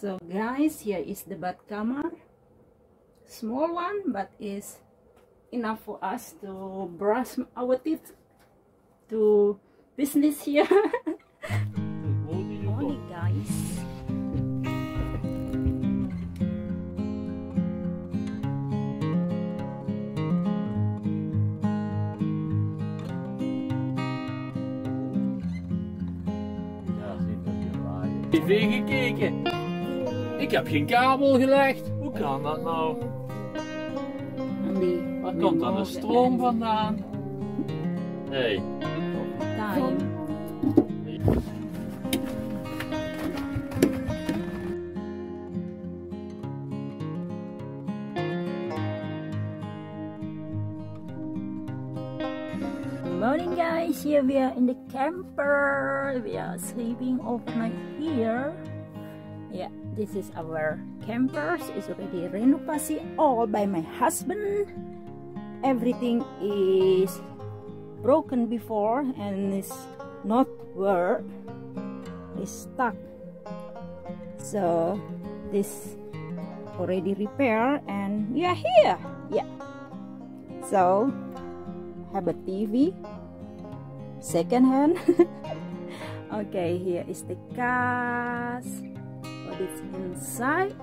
So guys, here is the bed kamar. Small one, but is enough for us to brush our teeth to business here. Only guys. TV gekeken. Ik heb geen kabel gelegd. Hoe kan dat nou? Waar komt dan de stroom vandaan? Hey. Time. Morning guys, here we are in the camper. We are sleeping overnight here. Yeah, this is our camper. It's already renovasi all by my husband. Everything is broken before and it's not work. It's stuck. So this already repaired and we are here. Yeah. So have a TV, second hand. Okay, here is the cars. What is inside?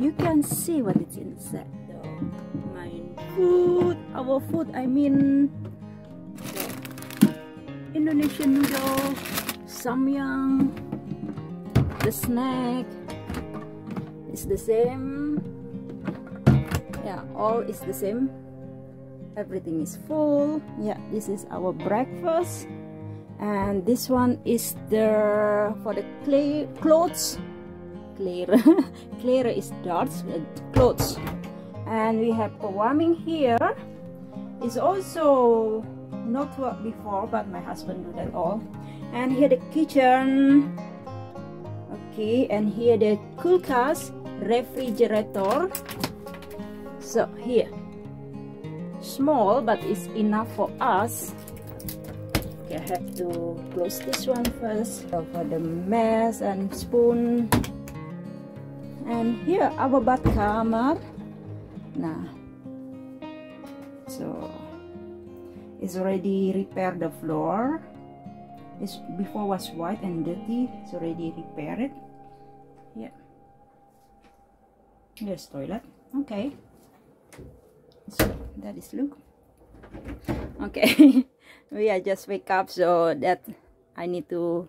You can see what is inside though. My food, our food, I mean Indonesian noodle, samyang, the snack is the same. Yeah, all is the same. Everything is full. Yeah, this is our breakfast, and this one is the for the clothes. Clear is darts clothes, and we have a warming here. It's also not work before, but my husband do that all. And here the kitchen. Okay, and here the cool cast refrigerator. So here. Small, but it's enough for us. Okay, I have to close this one first. So for the mess and spoon. And here our bed kamar. Nah, so it's already repaired the floor. It's before was white and dirty. It's already repaired. Yeah. There's toilet. Okay. So that is look. Okay. We are just wake up, so that I need to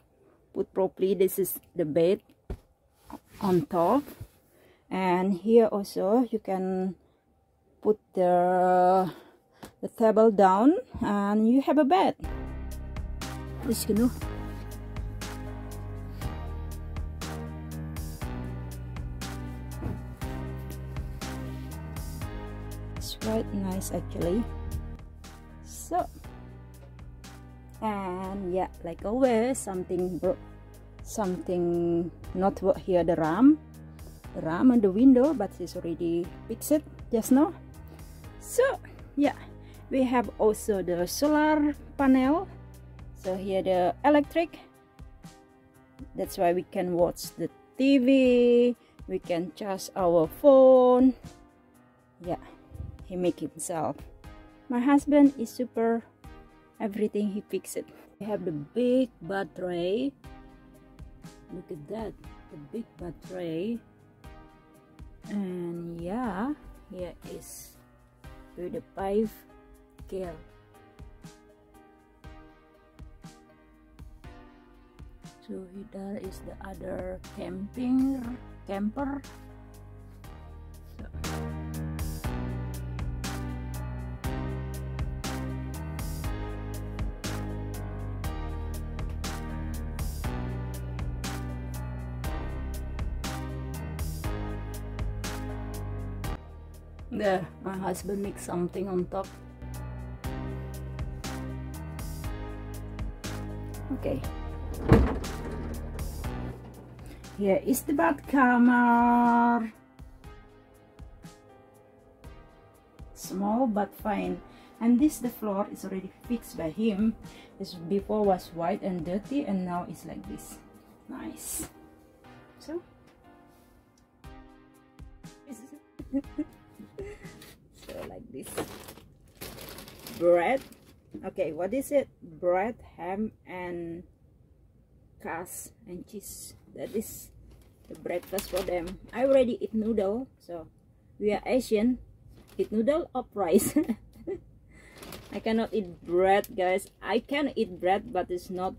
put properly. This is the bed on top, and here also you can put the table down and you have a bed. This canoe. Quite nice actually. So, and yeah, like always, something broke, something not work here, the ram on the window, but it's already fixed just now. So yeah, we have also the solar panel. So here the electric, that's why we can watch the TV, we can charge our phone. Yeah, he make himself. My husband is super, everything he fix it. We have the big battery. Look at that, the big battery. And yeah, here is with the 5 gear. So here is the other camper. So. There, my husband makes something on top. Okay. Here is the bed kamar. Small but fine. And this, the floor is already fixed by him. This before was white and dirty, and now it's like this. Nice. So So like this. Bread. Okay, what is it? Bread, ham, and crust and cheese. That is the breakfast for them. I already eat noodle, so we are Asian. Eat noodle or rice. I cannot eat bread, guys. I can eat bread, but it's not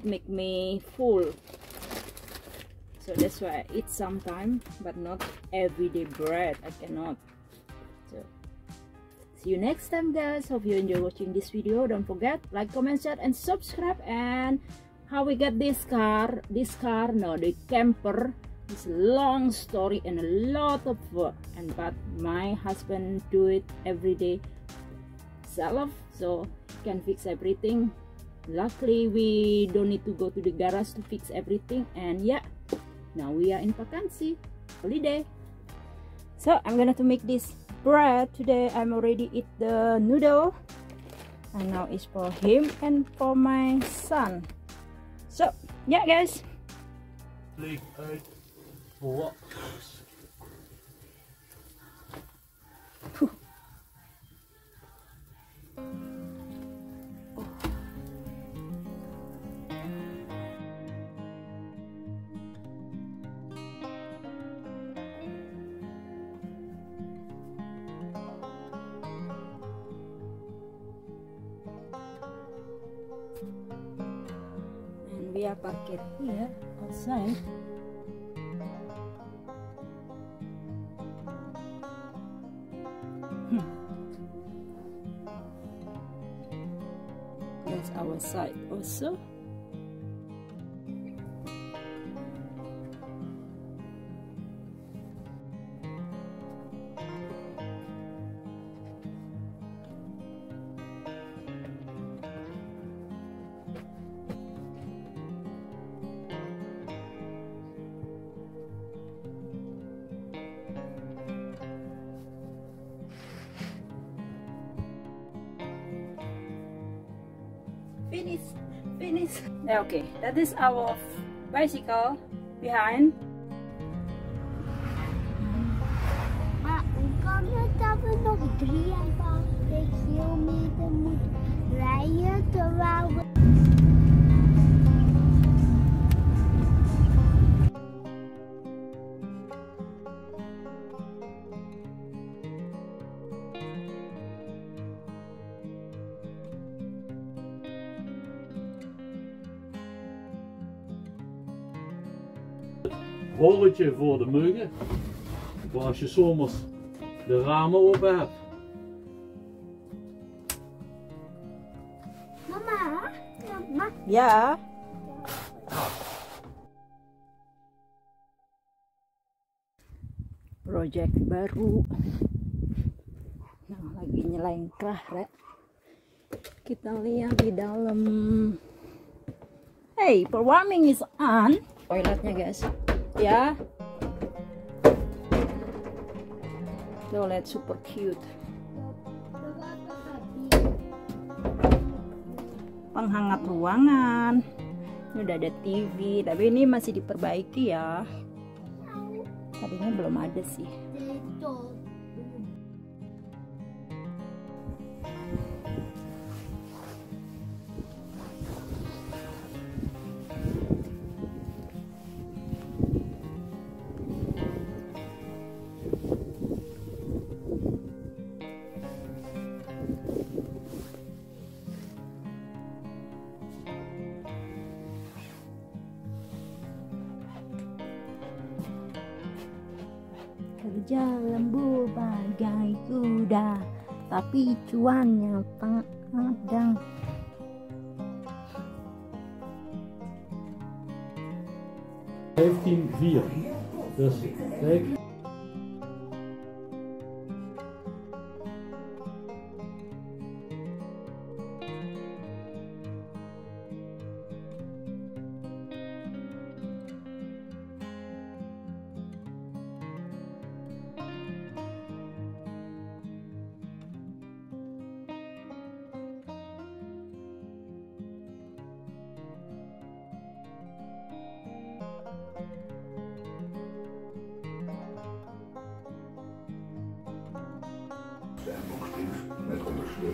make me full. So that's why I eat sometime, but not everyday bread. I cannot. So see you next time, guys. Hope you enjoy watching this video. Don't forget, like, comment, share, and subscribe. And how we got this car, no, the camper. It's a long story and a lot of work, but my husband do it every day self, so he can fix everything. Luckily we don't need to go to the garage to fix everything. And yeah, now we are in vacancy holiday, so I'm gonna to make this bread today. I'm already eat the noodle, and now it's for him and for my son. So yeah, guys. Leave uit voor wat? We are parked here outside. That's our side also. Finish. Okay, that is our bicycle behind. Maar hoe kan het dat we nog 53 kilometer moeten rijden terwijl we... Horretje voor de muggen, voor als je zomers de ramen open hebt. Mama. Ya. Project baru. Nah, lagi nyalain kerah, Rek. Kita lihat di dalam. Hey, perwarming is on. Toiletnya, guys. Ya. Toilet super cute. Penghangat ruangan. Ini udah ada TV, tapi ini masih diperbaiki ya. Tadinya belum ada sih. Kerja lembur bagai kuda, tapi cuannya tak ada. (15:04). Dus kijk. Ini